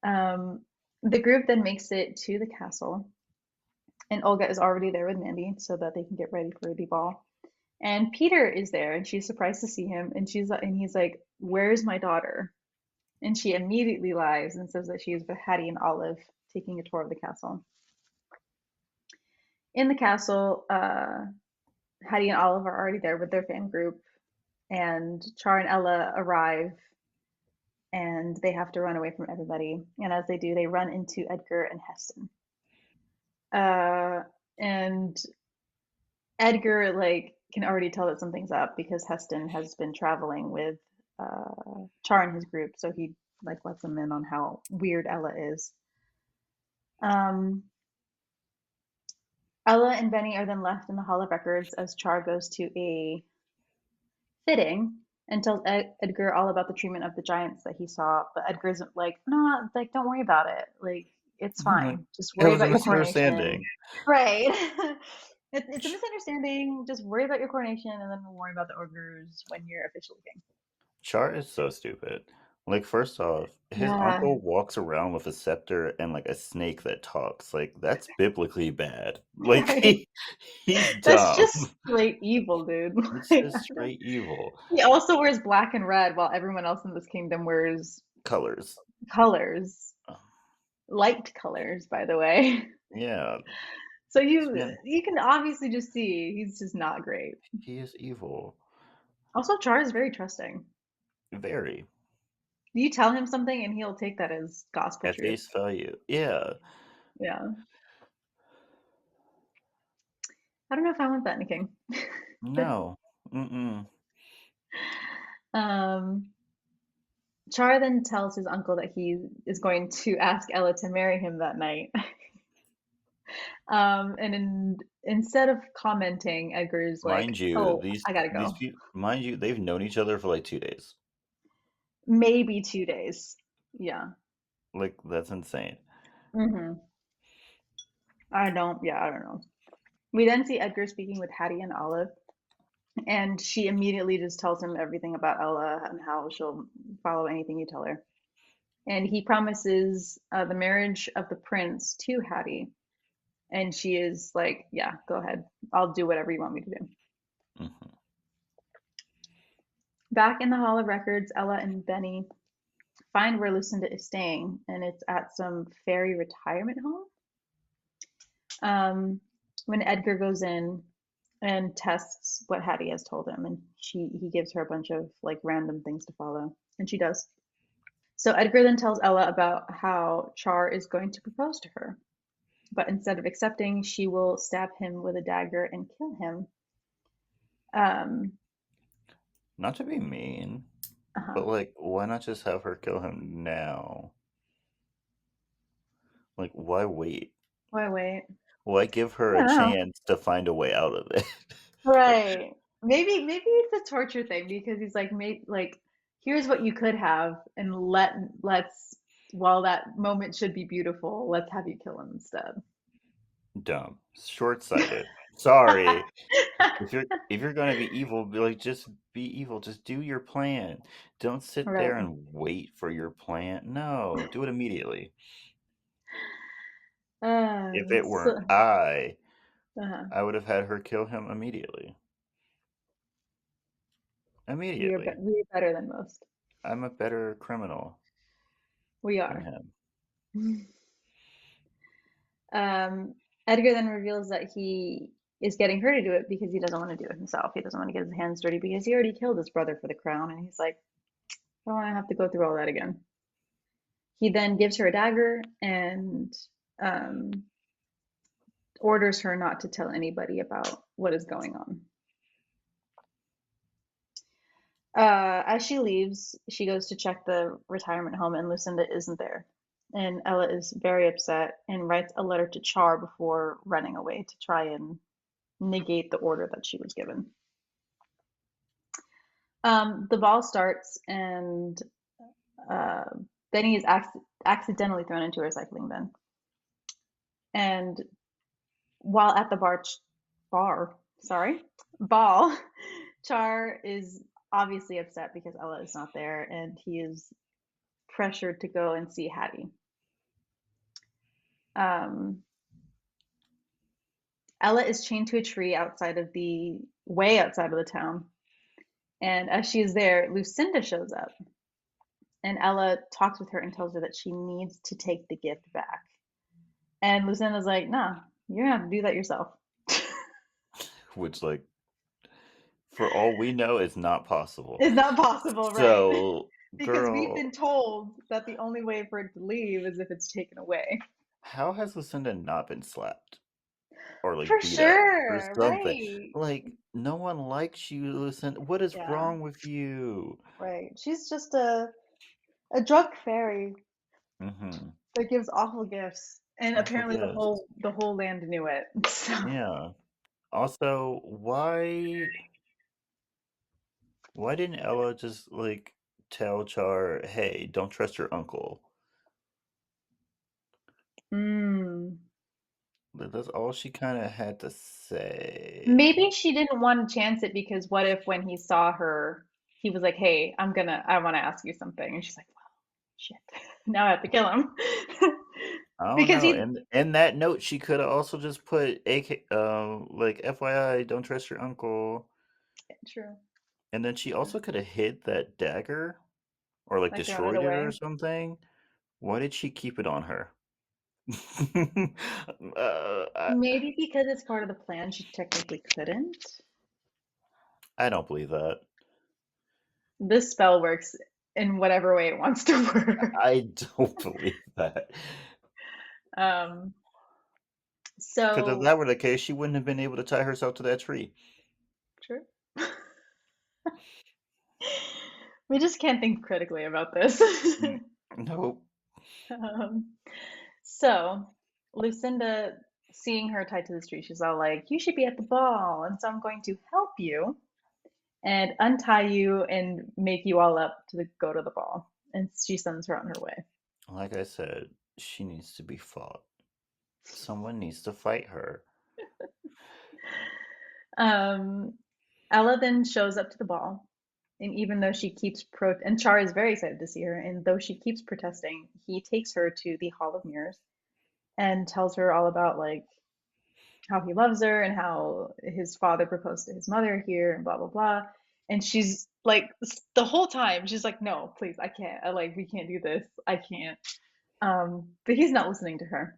Um, the group then makes it to the castle, and Olga is already there with Mandy so that they can get ready for the ball. And Peter is there, and she's surprised to see him, and he's like, "Where's my daughter?" And she immediately lies and says that she is with Hattie and Olive taking a tour of the castle. In the castle, Hattie and Olive are already there with their fan group, and Char and Ella arrive and they have to run away from everybody. And as they do, they run into Edgar and Heston. And Edgar like can already tell that something's up because Heston has been traveling with Char and his group, so he like lets them in on how weird Ella is. Um, Ella and Benny are then left in the Hall of Records as Char goes to a fitting and tells Edgar all about the treatment of the giants that he saw. But Edgar's like, nah, like don't worry about it. Like it's Like, fine. Just it worry was a about your coronation. misunderstanding. Right. It's a misunderstanding. Just worry about your coronation and then we'll worry about the ogres when you're officially king. Char is so stupid. Like, first off, his Yeah. uncle walks around with a scepter and like a snake that talks. Like, that's biblically bad. Like, Right. he's That's dumb. just straight evil, dude. It's Like, just straight evil. he also wears black and red while everyone else in this kingdom wears Colors. colors, light colors, by the way. Yeah, So this you man, you can obviously just see he's just not great. he is evil. Also, Char is very trusting. Very. You tell him something and he'll take that as gospel At truth. face value. Yeah. Yeah. I don't know if I want that in a king. No. Mm-mm. Um, Char then tells his uncle that he is going to ask Ella to marry him that night. Instead of commenting, Edgar's like, Mind you, "Oh, I gotta these go." people, mind you, they've known each other for like 2 days. Maybe 2 days. Yeah. Like, that's insane. Hmm. I don't know. We then see Edgar speaking with Hattie and Olive, and she immediately just tells him everything about Ella and how she'll follow anything you tell her. And he promises the marriage of the prince to Hattie. And she is like, yeah, go ahead. I'll do whatever you want me to do. Hmm. Back in the Hall of Records, Ella and Benny find where Lucinda is staying, and it's at some fairy retirement home. Um, when Edgar goes in and tests what Hattie has told him, and he gives her a bunch of like random things to follow, and she does. So Edgar then tells Ella about how Char is going to propose to her, but instead of accepting, she will stab him with a dagger and kill him. Um, Not to be mean, uh-huh. but like, why not just have her kill him now? Like, why wait? Wait. Why give her I a don't know. chance to find a way out of it? Right. Maybe it's a torture thing because he's like, like here's what you could have, and let's while that moment should be beautiful, let's have you kill him instead. Dumb. Short-sighted. Sorry. If you're gonna be evil, be like, just be evil. Just do your plan. Don't sit Right. there and wait for your plan. No, do it immediately. If it weren't So, uh, I would have had her kill him immediately. Immediately. we're better than most. I'm a better criminal We than are. him. Um, Edgar then reveals that he is getting her to do it because he doesn't want to do it himself. He doesn't want to get his hands dirty because he already killed his brother for the crown, and he's like, I don't want to have to go through all that again. He then gives her a dagger and um, orders her not to tell anybody about what is going on. As she leaves, she goes to check the retirement home, and Lucinda isn't there. And Ella is very upset and writes a letter to Char before running away to try and negate the order that she was given. The ball starts, and uh, Benny is accidentally thrown into a recycling bin. And while at the sorry, ball, Char is obviously upset because Ella is not there, and he is pressured to go and see Hattie. Um, Ella is chained to a tree way outside of the town, and as she is there, Lucinda shows up, and Ella talks with her and tells her that she needs to take the gift back. And Lucinda's like, "Nah, you're gonna have to do that yourself." Which, like, for all we know, is not possible. It's not possible, right? So Because we've been Girl, told that the only way for it to leave is if it's taken away. how has Lucinda not been slapped or For like beat up or sure, something? right. Like, no one likes you, Lucinda. What is Yeah, wrong with you? right. She's just a drunk fairy Mm-hmm. that gives awful gifts. And Awful apparently gifts. the whole land knew it. So Yeah. Also, why didn't Ella just like tell Char, hey, don't trust your uncle? mm. That's all she kind of had to say. Maybe she didn't want to chance it because what if when he saw her, he was like, "Hey, I want to ask you something," and she's like, "Well, shit, now I have to kill him," I don't because know. he, And in that note, she could have also just put AK, like FYI, don't trust your uncle. true, And then she true, also could have hid that dagger or like like thrown it destroyed it or away. something. Why did she keep it on her? I, Maybe because it's part of the plan, she technically couldn't. I don't believe that. This spell works in whatever way it wants to work. I don't believe that. Um, Because if so that were the case, she wouldn't have been able to tie herself to that tree. true. We just can't think critically about this. Mm, nope. Um, so Lucinda, seeing her tied to the tree, she's all like, "You should be at the ball, and so I'm going to help you and untie you and make you all up to go to the ball." And she sends her on her way. Like I said, she needs to be fought. Someone needs to fight her. Um, Ella then shows up to the ball, and even though she keeps and Char is very excited to see her, and though she keeps protesting, he takes her to the Hall of Mirrors and tells her all about like how he loves her and how his father proposed to his mother here and blah blah blah. And she's like the whole time she's like, "No, please, I can't. We can't do this. I can't." But he's not listening to her.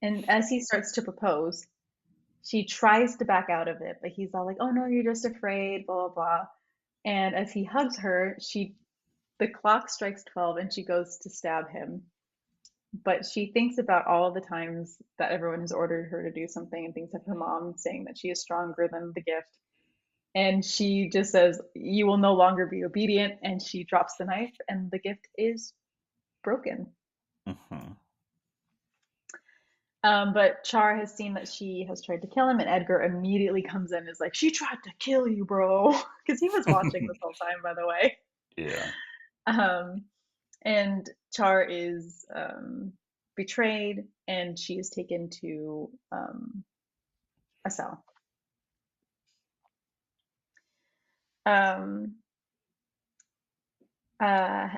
And as he starts to propose, she tries to back out of it, but he's all like, "Oh no, you're just afraid, blah blah blah." And as he hugs her, the clock strikes 12 and she goes to stab him. But she thinks about all the times that everyone has ordered her to do something and thinks of her mom saying that she is stronger than the gift. And she just says, "You will no longer be obedient." And she drops the knife, and the gift is broken. Hmm. But Char has seen that she has tried to kill him, and Edgar immediately comes in and is like, "She tried to kill you, bro." Because he was watching this whole time, by the way. Yeah. Um, and Char is betrayed, and she is taken to a cell. Um,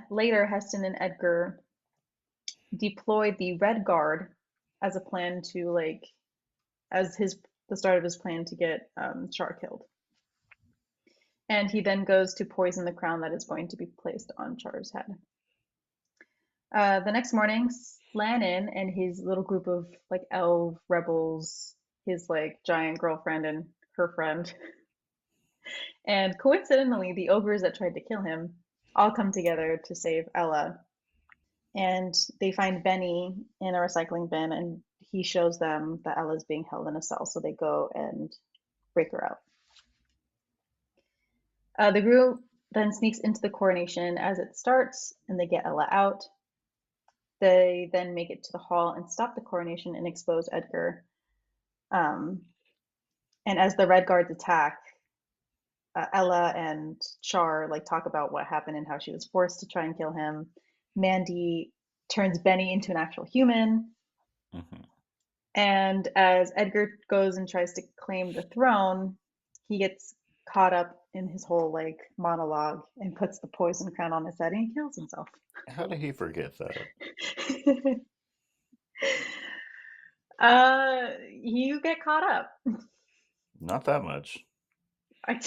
Later, Heston and Edgar deploy the Red Guard as a plan to as his the start of his plan to get Char killed. And he then goes to poison the crown that is going to be placed on Char's head. The next morning, Slannon and his little group of like elf rebels, his like giant girlfriend and her friend, and coincidentally, the ogres that tried to kill him all come together to save Ella. And they find Benny in a recycling bin, and he shows them that Ella's being held in a cell. So they go and break her out. The group then sneaks into the coronation as it starts, and they get Ella out. They then make it to the hall and stop the coronation and expose Edgar. Um, and as the Red Guards attack, Ella and Char like talk about what happened and how she was forced to try and kill him. Mandy turns Benny into an actual human, Hmm. and as Edgar goes and tries to claim the throne, he gets caught up in his whole like monologue and puts the poison crown on his head and he kills himself. How did he forget that? You get caught up. Not that much. I,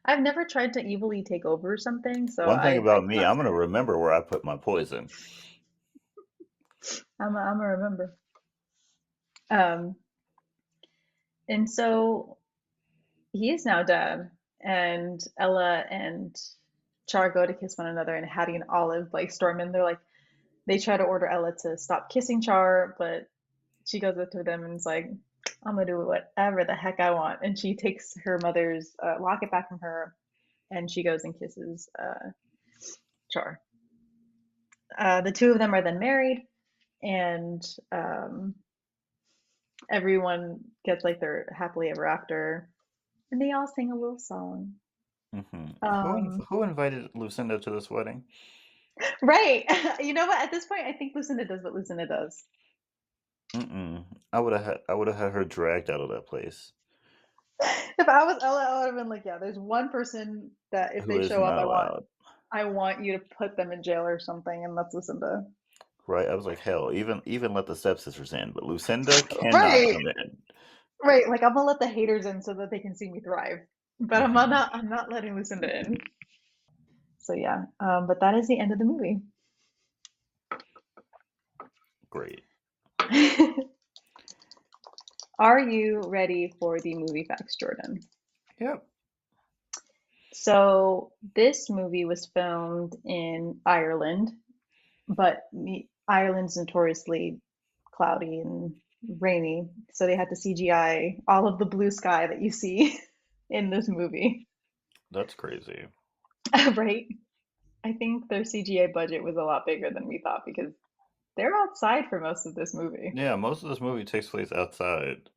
I've never tried to evilly take over something, so One thing I about me, cannot I'm say. gonna remember where I put my poison. I'm a remember. Um, and so he is now dead, and Ella and Char go to kiss one another, and Hattie and Olive like storm in. They're like they try to order Ella to stop kissing Char, but she goes up to them and is like, "I'm gonna do whatever the heck I want." And she takes her mother's locket back from her, and she goes and kisses Char. The two of them are then married, and um, everyone gets like their happily ever after, and they all sing a little song. Um, Who invited Lucinda to this wedding? right. You know what? At this point, I think Lucinda does what Lucinda does. Mm-mm. I would have had her dragged out of that place. If I was Ella, I would have been like, yeah, there's one person that if Who they is show up, not allowed. I want you to put them in jail or something, and that's Lucinda. Right? I was like, hell, even let the stepsisters in, but Lucinda cannot Right, come in. right. Like I'm gonna let the haters in so that they can see me thrive, but Hmm. I'm not letting Lucinda in. So yeah, but that is the end of the movie. Great. Are you ready for the movie facts, Jordan? Yep. So this movie was filmed in Ireland, but Ireland's notoriously cloudy and rainy, so they had to CGI all of the blue sky that you see in this movie. That's crazy. Right? I think their CGI budget was a lot bigger than we thought because they're outside for most of this movie. Yeah, most of this movie takes place outside,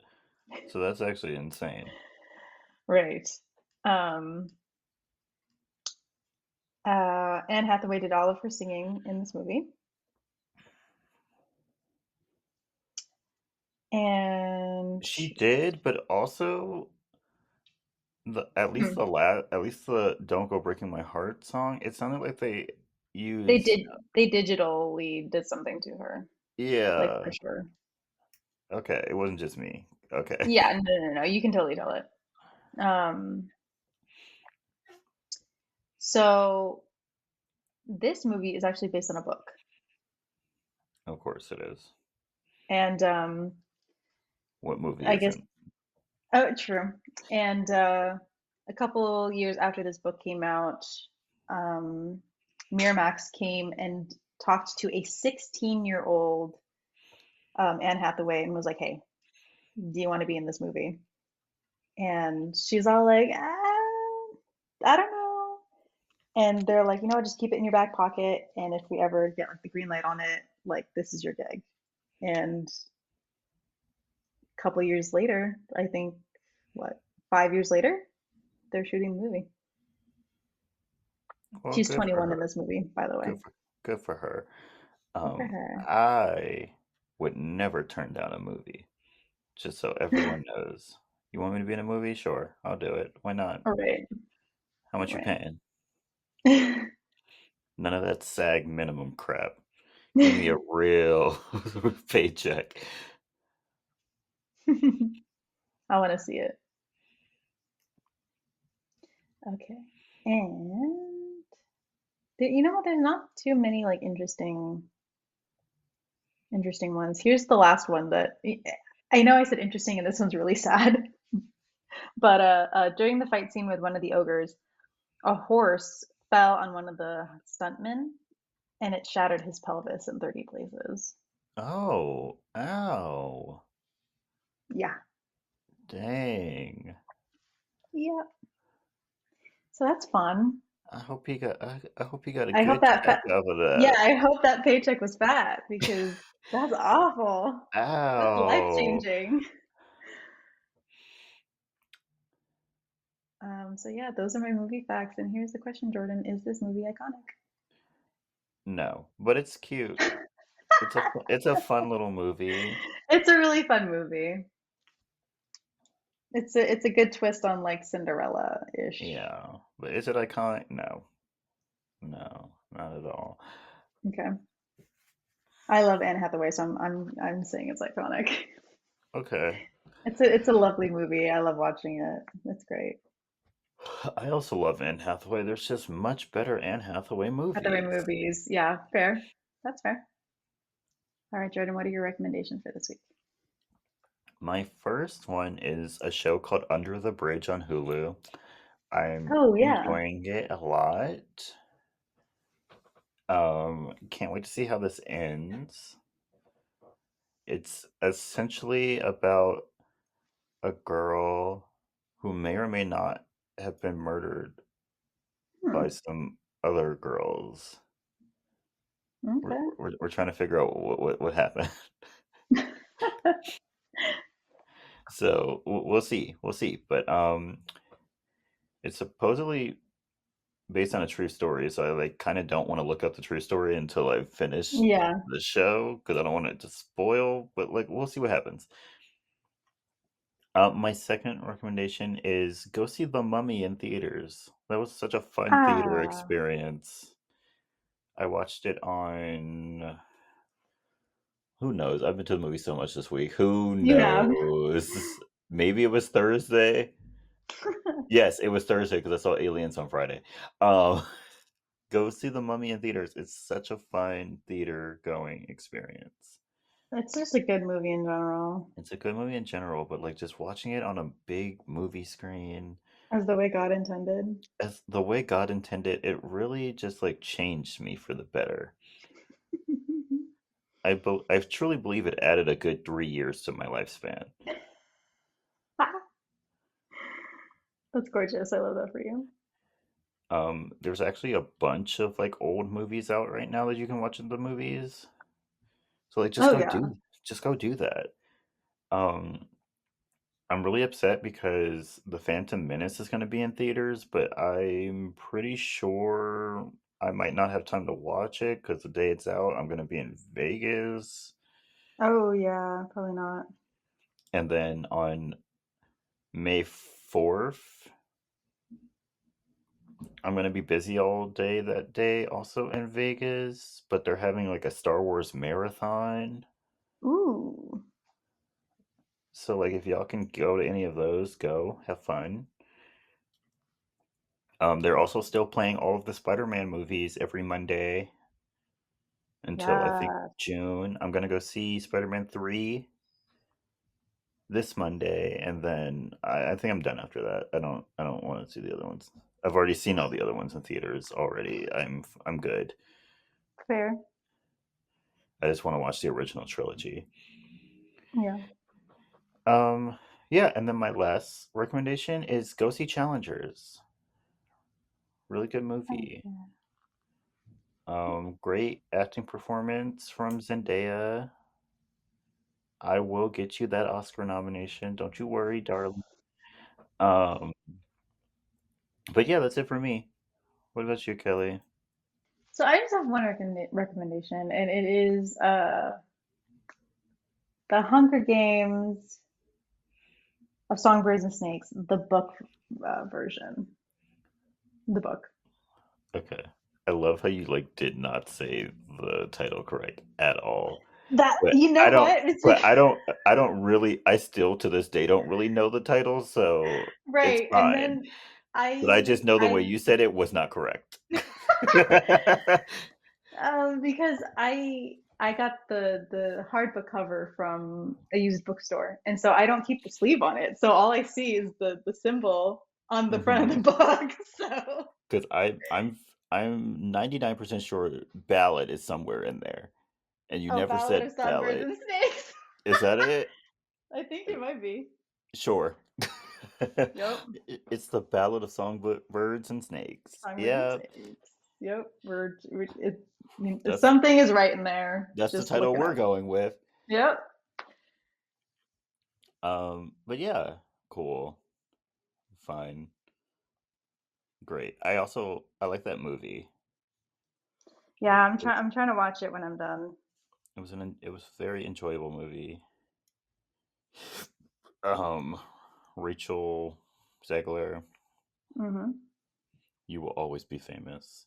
so that's actually insane. Right. Um, Anne Hathaway did all of her singing in this movie. And She did, but also hmm, at least the "Don't Go Breaking My Heart" song. It sounded like they they used. did they digitally did something to her, like for Yeah. sure. Okay, it wasn't just me. Okay. Yeah, no, you can totally tell it. Um, so this movie is actually based on a book, Of course it is. and What movie I guess isn't? oh, true. And a couple years after this book came out, um, Miramax came and talked to a 16-year-old Anne Hathaway and was like, "Hey, do you want to be in this movie?" And she's all like, I don't know. And they're like, you know what, just keep it in your back pocket. And if we ever get like the green light on it, like this is your gig. And a couple years later, I think, what, 5 years later, they're shooting the movie. Well, She's good for 21 in her. this movie, by the way. Good for good for her. Good for her. I would never turn down a movie. Just so everyone knows. You want me to be in a movie? Sure, I'll do it. Why not? All right, How much you right. paying? None of that SAG minimum crap. Give me a real paycheck. I want to see it. Okay. And you know what? There's not too many like interesting ones. Here's the last one that I know I said interesting, and this one's really sad. But during the fight scene with one of the ogres, a horse fell on one of the stuntmen, and it shattered his pelvis in 30 places. Oh, ow. Yeah, Dang. yeah. So that's fun. I hope he got a I hope good that check off of yeah, that. I hope that paycheck was fat because that's awful. That's life Ow. changing. So yeah, those are my movie facts. And here's the question, Jordan: is this movie iconic? No, but it's cute. It's a fun little movie. It's a really fun movie. It's a good twist on like Cinderella-ish. Yeah, but is it iconic? No. No, not at all. Okay. I love Anne Hathaway, so I'm saying it's iconic. Okay. It's a lovely movie. I love watching it. It's great. I also love Anne Hathaway. There's just much better Anne Hathaway Hathaway movies. movies. Yeah, fair. That's fair. All right, Jordan, what are your recommendations for this week? My first one is a show called Under the Bridge on Hulu. I'm Oh yeah. enjoying it a lot. Can't wait to see how this ends. It's essentially about a girl who may or may not have been murdered by Hmm. some other girls. We're, Okay. we're trying to figure out what happened. So we'll see. We'll see. But it's supposedly based on a true story, so I like kind of don't want to look up the true story until I finish Yeah. the show because I don't want it to spoil. But like, we'll see what happens. My second recommendation is go see The Mummy in theaters. That was such a fun theater Ah. experience. I watched it on. Who knows? I've been to the movie so much this week. Who You have. knows? Maybe it was Thursday. Yes, it was Thursday because I saw Aliens on Friday. Um, go see The Mummy in theaters. It's such a fun theater going experience. It's just a good movie in general. It's a good movie in general, but like just watching it on a big movie screen, As the way God intended. as the way God intended, it really just like changed me for the better. I truly believe it added a good 3 years to my lifespan. That's gorgeous. I love that for you. There's actually a bunch of like old movies out right now that you can watch in the movies. So like Oh yeah. just go do that. Um, I'm really upset because The Phantom Menace is going to be in theaters, but I'm pretty sure I might not have time to watch it because the day it's out, I'm going to be in Vegas. Oh yeah. Probably not. And then on May 4th, I'm going to be busy all day that day, also in Vegas, but they're having like a Star Wars marathon. Ooh. So, like, if y'all can go to any of those, go have fun. They're also still playing all of the Spider-Man movies every Monday until I think Yeah. June. I'm gonna go see Spider-Man 3 this Monday, and then I think I'm done after that. I don't want to see the other ones. I've already seen all the other ones in theaters already. I'm good. Fair. I just want to watch the original trilogy. Yeah. Um, yeah, and then my last recommendation is go see Challengers. Really good Oh, movie. yeah. Great acting performance from Zendaya. I will get you that Oscar nomination. Don't you worry, darling. Um, but yeah, that's it for me. What about you, Kelly? So I just have one recommendation, and it is the Hunger Games of Songbirds and Snakes, the book version. The book. Okay. I love how you like did not say the title correct at all. That But you know I don't what? It's but I don't really I still to this day don't really know the title, so it's right. And fine. then But I just know the way I you said it was not correct. because I got the hardbook cover from a used bookstore, and so I don't keep the sleeve on it. So all I see is the symbol on the front of Mhm. the book. So 'Cause I'm 99% sure ballad is somewhere in there, and you oh, never Ballad of said Songbirds ballad. and Snakes. Is that it? I think it might be. Sure. Yep. It's the Ballad of Songbirds and Snakes. Songbirds and Yeah, Snakes. Yep. We're it, if that's something is right in there, that's the just title look it we're up. going with. Yep. But yeah, cool, fine, great. I like that movie. Yeah, It, I'm trying to watch it when I'm done. it was a very enjoyable movie. Rachel Zegler, Hmm. you will always be famous.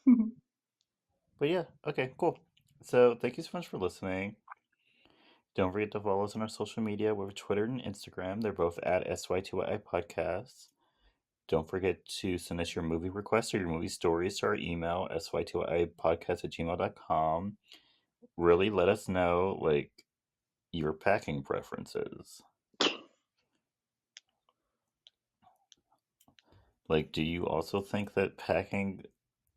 Hmm. But yeah, okay, cool. So thank you so much for listening. Don't forget to follow us on our social media. We're Twitter and Instagram. They're both at SY2I Podcasts. Don't forget to send us your movie requests or your movie stories to our email, sy2ipodcast@gmail.com. Really let us know like your packing preferences. Like, do you also think that packing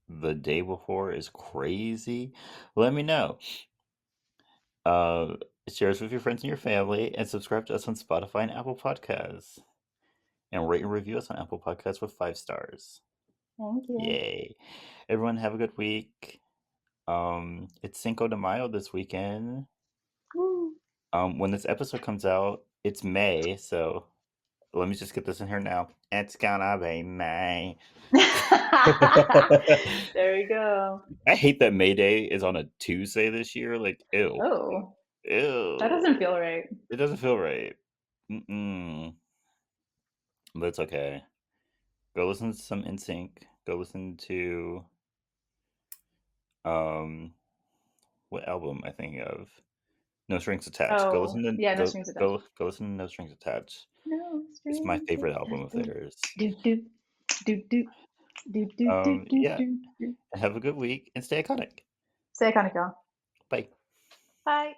the day before is crazy, let me know. Uh, Share us with your friends and your family, and subscribe to us on Spotify and Apple Podcasts. And rate and review us on Apple Podcasts with 5 stars. Thank you. Yay. Everyone have a good week. It's Cinco de Mayo this weekend. Woo. When this episode comes out, it's May, so let me just get this in here now. It's gonna be May. There we go. I hate that May Day is on a Tuesday this year. Like, ew. Oh, that doesn't Ew. feel right. It doesn't feel right. Mm-mm. But it's okay. Go listen to some NSYNC. Go listen to what album am I thinking of? No Strings Attached. Go listen Oh, to yeah, no go strings attached. go go listen to No Strings Attached. No It's my strings favorite album of attached. theirs. Do do do do do do do do Yeah. do do. Have a good week and stay iconic. Say iconic, y'all. Bye. Bye.